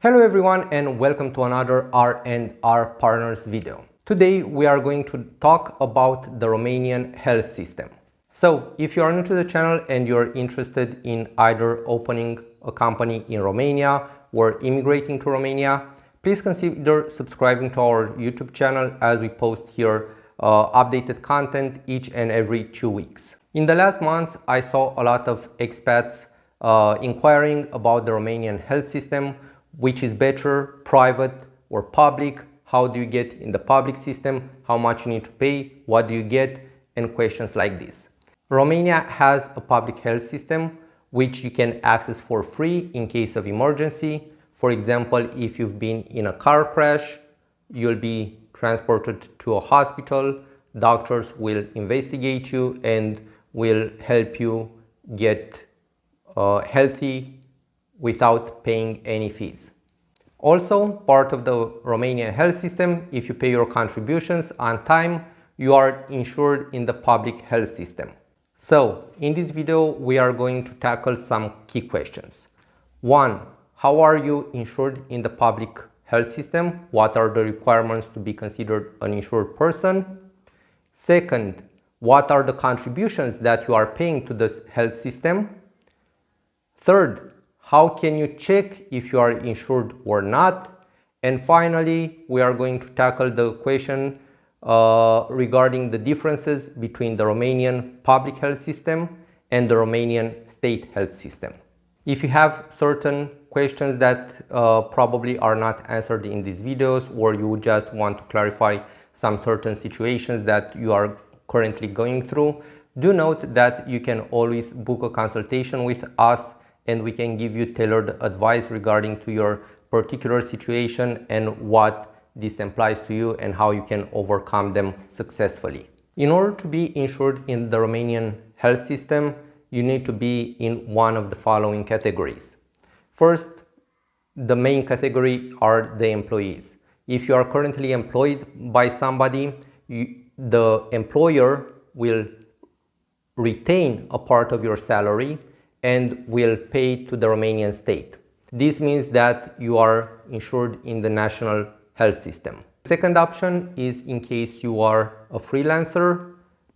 Hello everyone and welcome to another R&R Partners video. Today we are going to talk about the Romanian health system. So if you are new to the channel and you're interested in either opening a company in Romania or immigrating to Romania, please consider subscribing to our YouTube channel as we post here updated content each and every 2 weeks. In the last months, I saw a lot of expats inquiring about the Romanian health system. Which is better, private or public? How do you get in the public system? How much you need to pay? What do you get? And questions like this. Romania has a public health system which you can access for free in case of emergency. For example, if you've been in a car crash, you'll be transported to a hospital. Doctors will investigate you and will help you get healthy without paying any fees. Also, part of the Romanian health system, if you pay your contributions on time, you are insured in the public health system. So, in this video, we are going to tackle some key questions. 1. How are you insured in the public health system? What are the requirements to be considered an insured person? Second, what are the contributions that you are paying to this health system? Third, how can you check if you are insured or not? And finally, we are going to tackle the question regarding the differences between the Romanian public health system and the Romanian state health system. If you have certain questions that probably are not answered in these videos, or you just want to clarify some certain situations that you are currently going through, do note that you can always book a consultation with us and we can give you tailored advice regarding to your particular situation and what this implies to you and how you can overcome them successfully. In order to be insured in the Romanian health system, you need to be in one of the following categories. First, the main category are the employees. If you are currently employed by somebody, the employer will retain a part of your salary and will pay to the Romanian state. This means that you are insured in the national health system. Second option is in case you are a freelancer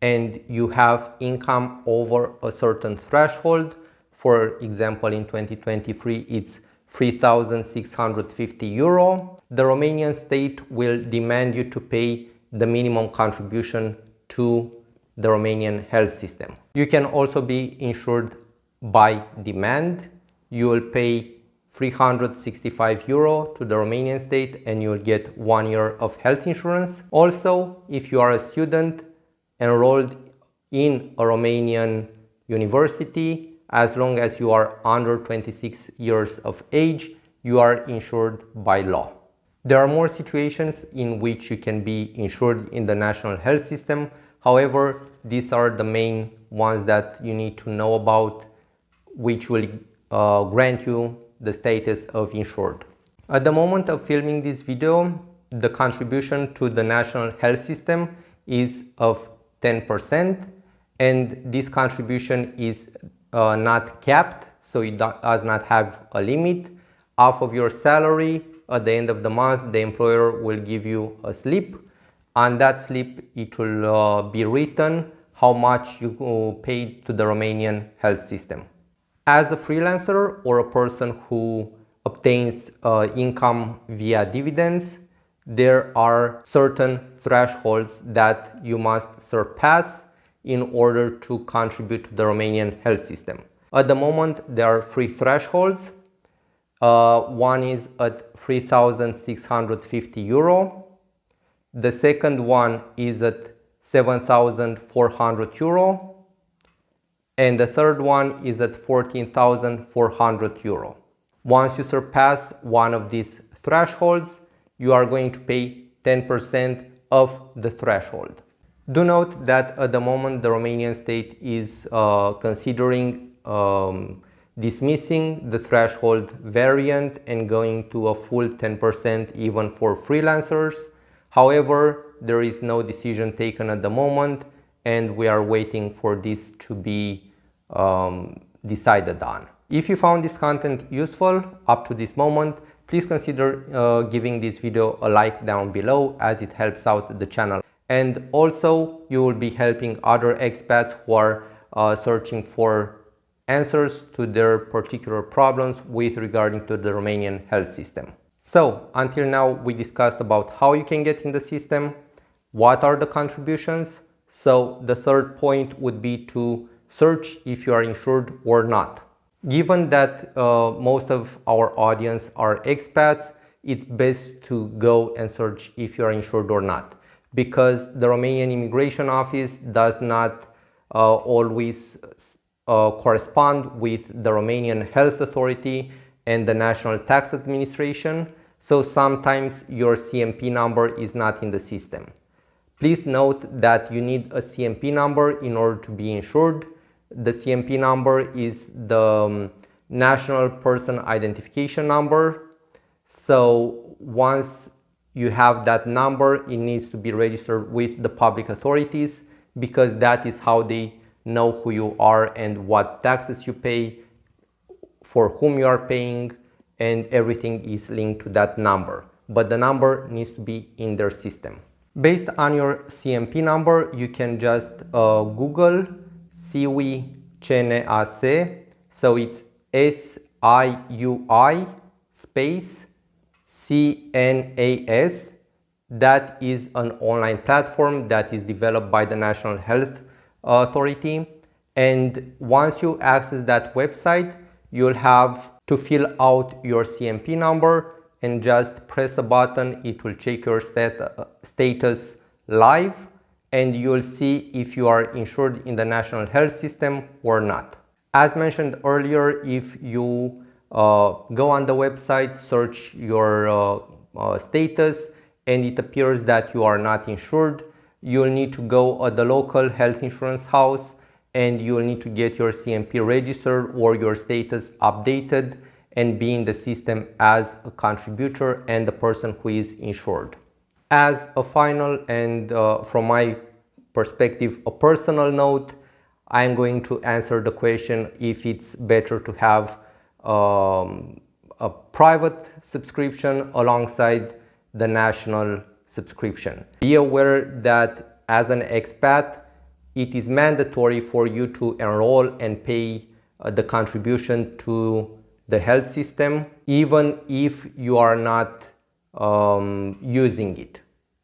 and you have income over a certain threshold. For example, in 2023, it's 3,650 euro. The Romanian state will demand you to pay the minimum contribution to the Romanian health system. You can also be insured by demand. You will pay 365 euro to the Romanian state and you will get 1 year of health insurance. Also, if you are a student enrolled in a Romanian university, as long as you are under 26 years of age, you are insured by law. There are more situations in which you can be insured in the national health system. However, these are the main ones that you need to know about, which will grant you the status of insured. At the moment of filming this video, the contribution to the national health system is of 10%, and this contribution is not capped, so it does not have a limit. Half of your salary at the end of the month, the employer will give you a slip. On that slip, it will be written how much you paid to the Romanian health system. As a freelancer or a person who obtains income via dividends, there are certain thresholds that you must surpass in order to contribute to the Romanian health system. At the moment, there are 3 thresholds. One is at 3,650 euro. The second one is at 7,400 euro. And the third one is at 14,400 euro. Once you surpass one of these thresholds, you are going to pay 10% of the threshold. Do note that at the moment the Romanian state is considering dismissing the threshold variant and going to a full 10% even for freelancers. However, there is no decision taken at the moment and we are waiting for this to be decided on. If you found this content useful up to this moment, please consider giving this video a like down below, as it helps out the channel. And also you will be helping other expats who are searching for answers to their particular problems with regarding to the Romanian health system. So until now we discussed about how you can get in the system, what are the contributions. So the third point would be to search if you are insured or not. Given that most of our audience are expats, it's best to go and search if you are insured or not, because the Romanian Immigration Office does not always correspond with the Romanian Health Authority and the National Tax Administration, so sometimes your CMP number is not in the system. Please note that you need a CMP number in order to be insured. The CMP number is the National Person Identification Number. So once you have that number, it needs to be registered with the public authorities, because that is how they know who you are and what taxes you pay, for whom you are paying, and everything is linked to that number. But the number needs to be in their system. Based on your CMP number, you can just Google SIUI CNAS, so it's SIUI space CNAS. That is an online platform that is developed by the National Health Authority, and once you access that website, you'll have to fill out your CMP number and just press a button. It will check your status live, and you'll see if you are insured in the national health system or not. As mentioned earlier, if you go on the website, search your status, and it appears that you are not insured, you'll need to go at the local health insurance house, and you'll need to get your CMP registered or your status updated and be in the system as a contributor and the person who is insured. As a final and from my perspective a personal note, I'm going to answer the question if it's better to have a private subscription alongside the national subscription. Be aware that as an expat, it is mandatory for you to enroll and pay the contribution to the health system, even if you are not using it.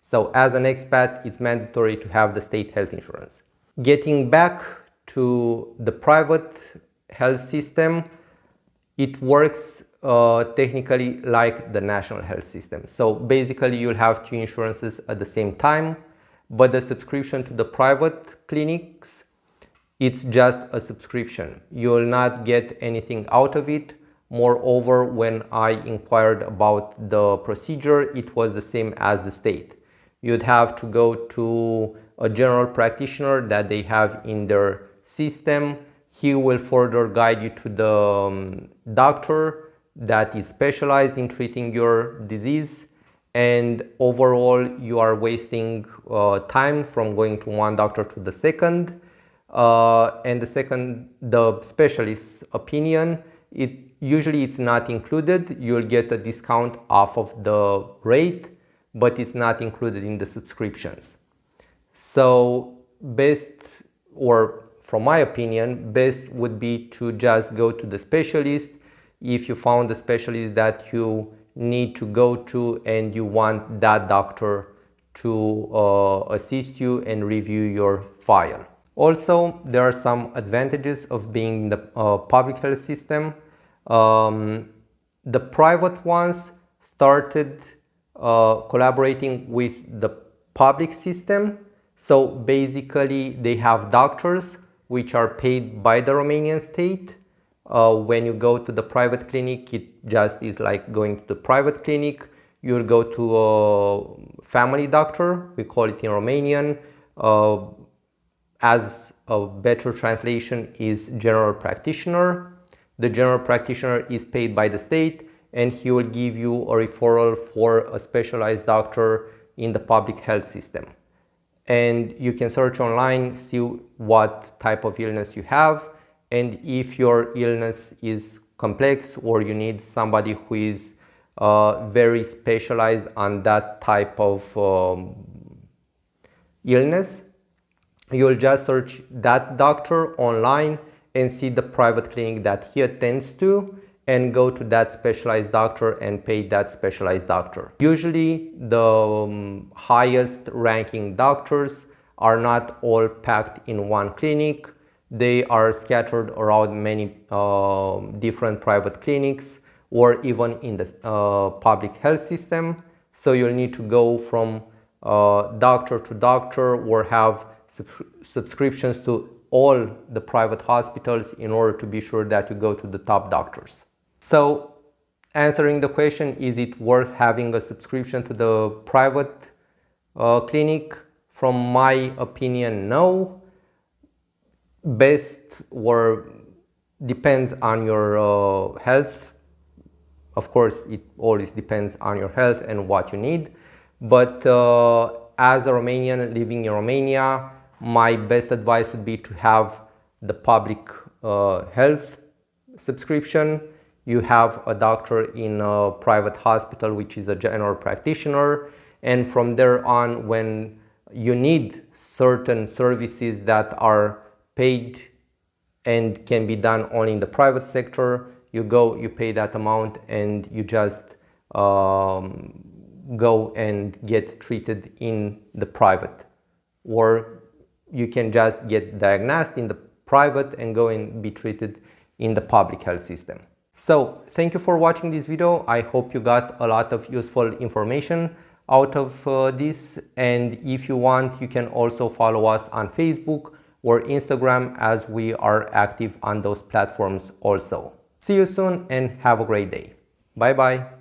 So as an expat, it's mandatory to have the state health insurance. Getting back to the private health system, it works technically like the national health system. So basically you'll have two insurances at the same time, but the subscription to the private clinics, it's just a subscription. You will not get anything out of it. Moreover, when I inquired about the procedure, it was the same as the state. You'd have to go to a general practitioner that they have in their system. He will further guide you to the doctor that is specialized in treating your disease, and overall you are wasting time from going to one doctor to the second, and the specialist's opinion, usually it's not included. You'll get a discount off of the rate, but it's not included in the subscriptions. So best, or from my opinion, best would be to just go to the specialist. If you found the specialist that you need to go to and you want that doctor to assist you and review your file. Also, there are some advantages of being in the public health system. The private ones started collaborating with the public system. So basically they have doctors which are paid by the Romanian state. When you go to the private clinic, it just is like going to the private clinic. You'll go to a family doctor, we call it in Romanian. As a better translation is general practitioner. The general practitioner is paid by the state, and he will give you a referral for a specialized doctor in the public health system. And you can search online, see what type of illness you have, and if your illness is complex or you need somebody who is very specialized on that type of illness, you'll just search that doctor online and see the private clinic that he attends to and go to that specialized doctor and pay that specialized doctor. Usually the highest ranking doctors are not all packed in one clinic. They are scattered around many different private clinics or even in the public health system. So you'll need to go from doctor to doctor or have subscriptions to all the private hospitals in order to be sure that you go to the top doctors. So answering the question, is it worth having a subscription to the private clinic? From my opinion, no. Best or depends on your health. Of course, it always depends on your health and what you need. But as a Romanian living in Romania, my best advice would be to have the public health subscription. You have a doctor in a private hospital, which is a general practitioner. And from there on, when you need certain services that are paid and can be done only in the private sector, you go, you pay that amount, and you just go and get treated in the private. Or you can just get diagnosed in the private and go and be treated in the public health system. So thank you for watching this video. I hope you got a lot of useful information out of this, and if you want, you can also follow us on Facebook or Instagram, as we are active on those platforms also. See you soon and have a great day. Bye bye.